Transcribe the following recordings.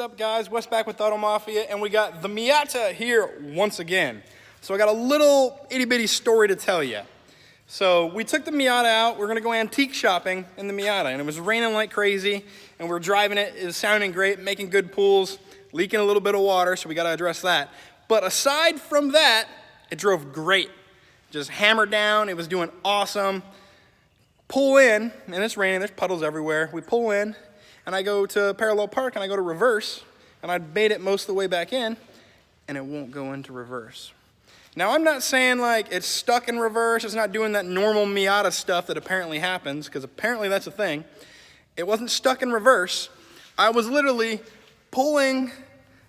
up, guys? Wes back with Auto Mafia, and we got the MIATA here once again. So I got a little itty-bitty story to tell you. So we took the MIATA out. We're gonna go antique shopping in the MIATA, and it was raining like crazy, and we're driving it. It was sounding great, making good pulls, leaking a little bit of water, so we gotta address that. But aside from that, it drove great. Just hammered down, it was doing awesome. Pull in, and it's raining, there's puddles everywhere. We pull in, and I go to parallel park, and I go to reverse, and I bait it most of the way back in, and it won't go into reverse. Now, I'm not saying like it's stuck in reverse, it's not doing that normal MIATA stuff that apparently happens, because apparently that's a thing. It wasn't stuck in reverse. I was literally pulling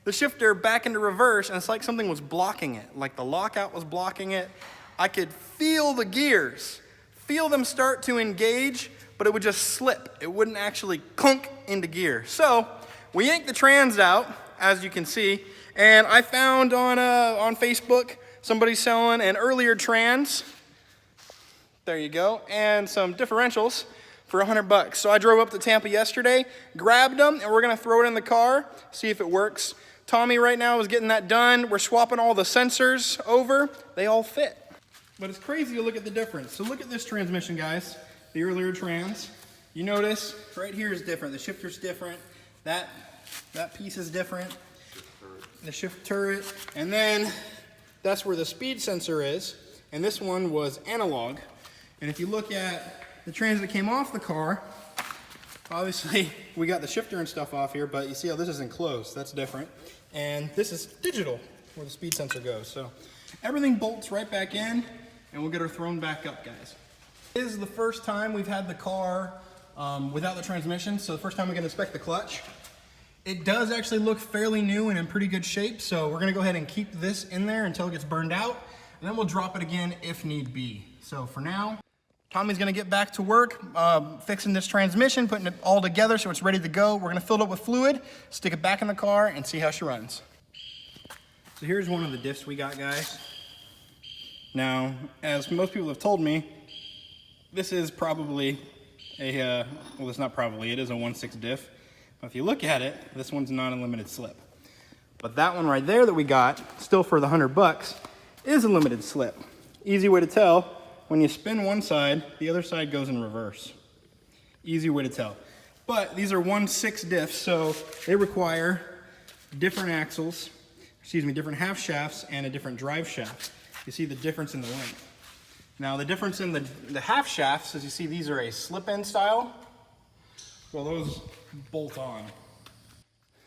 the shifter back into reverse, and it's like something was blocking it, like the lockout was blocking it. I could feel the gears, feel them start to engage, but it would just slip. It wouldn't actually clunk into gear. So we yanked the trans out, as you can see, and I found on Facebook somebody selling an earlier trans. There you go, and some differentials for $100. So I drove up to Tampa yesterday, grabbed them, and we're gonna throw it in the car, see if it works. Tommy right now is getting that done. We're swapping all the sensors over. They all fit. But it's crazy to look at the difference. So look at this transmission, guys. The earlier trans. You notice right here is different. The shifter's different. That piece is different. The shift turret. And then that's where the speed sensor is. And this one was analog. And if you look at the trans that came off the car, obviously we got the shifter and stuff off here, but you see how this is enclosed. That's different. And this is digital, where the speed sensor goes. So everything bolts right back in, and we'll get her thrown back up, guys. This is the first time we've had the car without the transmission, so the first time we can inspect the clutch. It does actually look fairly new and in pretty good shape, so we're gonna go ahead and keep this in there until it gets burned out, and then we'll drop it again if need be. So for now, Tommy's gonna get back to work, fixing this transmission, putting it all together so it's ready to go. We're gonna fill it up with fluid, stick it back in the car, and see how she runs. So here's one of the diffs we got, guys. Now, as most people have told me, this is probably a, well, it's not probably, it is a 1/6 diff. But if you look at it, this one's not a limited slip. But that one right there that we got, still for the $100, is a limited slip. Easy way to tell, when you spin one side, the other side goes in reverse. Easy way to tell. But these are 1/6 diffs, so they require different axles, different half shafts and a different drive shaft. You see the difference in the length. Now the difference in the half shafts, as you see, these are a slip-in style. Well, those bolt on.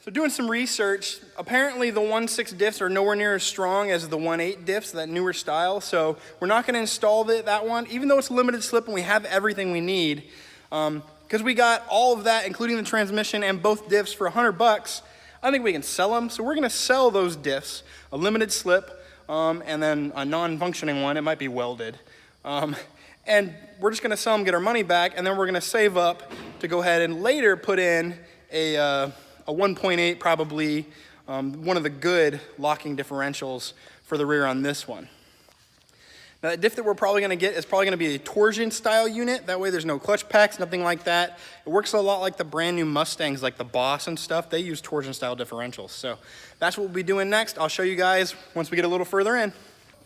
So doing some research, apparently the 1/6 diffs are nowhere near as strong as the 1/8 diffs, that newer style. So we're not gonna install that one, even though it's limited slip and we have everything we need. Because we got all of that, including the transmission and both diffs for $100, I think we can sell them. So we're gonna sell those diffs, a limited slip, and then a non-functioning one. It might be welded. And we're just gonna sell them, get our money back, and then we're gonna save up to go ahead and later put in a 1.8, probably one of the good locking differentials for the rear on this one. Now the diff that we're probably gonna get is probably gonna be a torsion style unit. That way there's no clutch packs, nothing like that. It works a lot like the brand new Mustangs, like the Boss and stuff. They use torsion style differentials. So that's what we'll be doing next. I'll show you guys once we get a little further in.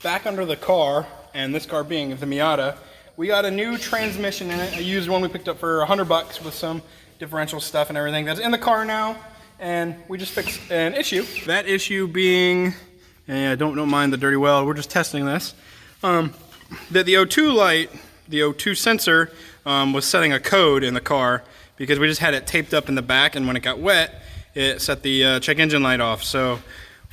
Back under the car, and this car being the MIATA, we got a new transmission in it. I used one we picked up for $100 with some differential stuff and everything that's in the car now. And we just fixed an issue. That issue being, and don't mind the dirty weld, we're just testing this. That the O2 light, the O2 sensor, was setting a code in the car because we just had it taped up in the back, and when it got wet, it set the check engine light off. So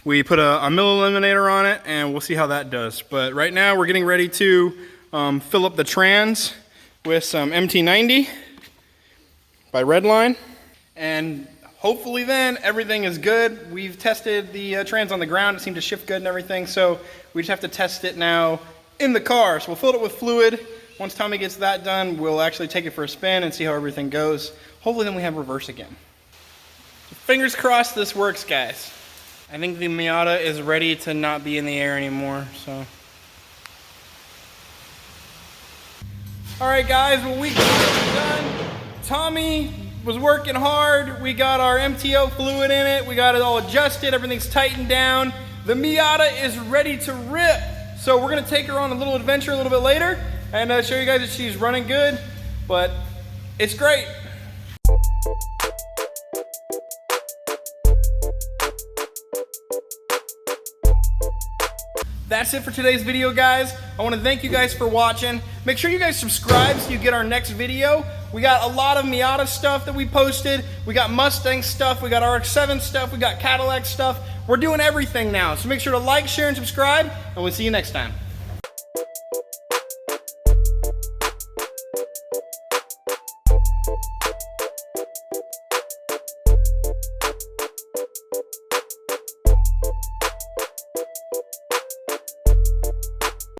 we put a mill eliminator on it, and we'll see how that does. But right now we're getting ready to fill up the trans with some MT90 by Redline, and hopefully then everything is good. We've tested the trans on the ground. It seemed to shift good and everything, so we just have to test it now in the car. So we'll fill it with fluid. Once Tommy gets that done, we'll actually take it for a spin and see how everything goes. Hopefully then we have reverse again. Fingers crossed this works, guys. I think the MIATA is ready to not be in the air anymore, so. All right, guys, well, we got it done. Tommy was working hard. We got our MTO fluid in it. We got it all adjusted. Everything's tightened down. The Miata is ready to rip. So we're gonna take her on a little adventure a little bit later and show you guys that she's running good, but it's great. That's it for today's video, guys. I want to thank you guys for watching. Make sure you guys subscribe so you get our next video. We got a lot of Miata stuff that we posted. We got Mustang stuff. We got RX-7 stuff. We got Cadillac stuff. We're doing everything now. So make sure to like, share, and subscribe, and we'll see you next time.